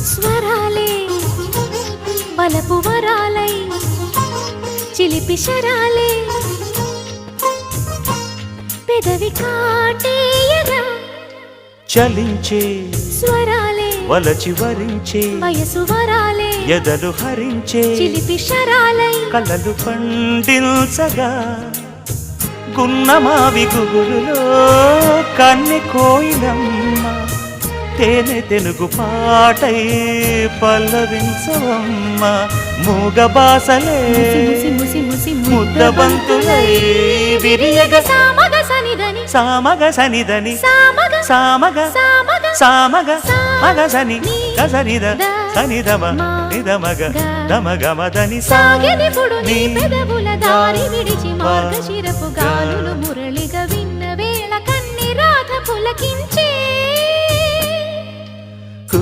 స్వరాలే బలపు వరాలై చిలిపి శరాలే పెదవి కాటేయగా చలించే స్వరాలే వలచి వరించే వయసు వరాలే ఎదలు హరించే చిలిపి శరాలై కలలు పండించగా గున్నమావి గుగురులో కన్నె కోయిలమ్మ తేనె తెనుగు పాటై పల్లవించవమ్మ మూగ బాసలే ముద్దబంతులై విరియగ సామగ సనిదని సామగ సనిదని సామగ సామగ సామగ సామగ మగ సని గసనిద సనిదమ నిదమగ దమగమదని సాగెనిపుడు నీ పెదవుల దారి విడిచి మార్గశిరపు గాలులు మురళిగా విన్న వేళ కన్ని రాధ పులకించే కు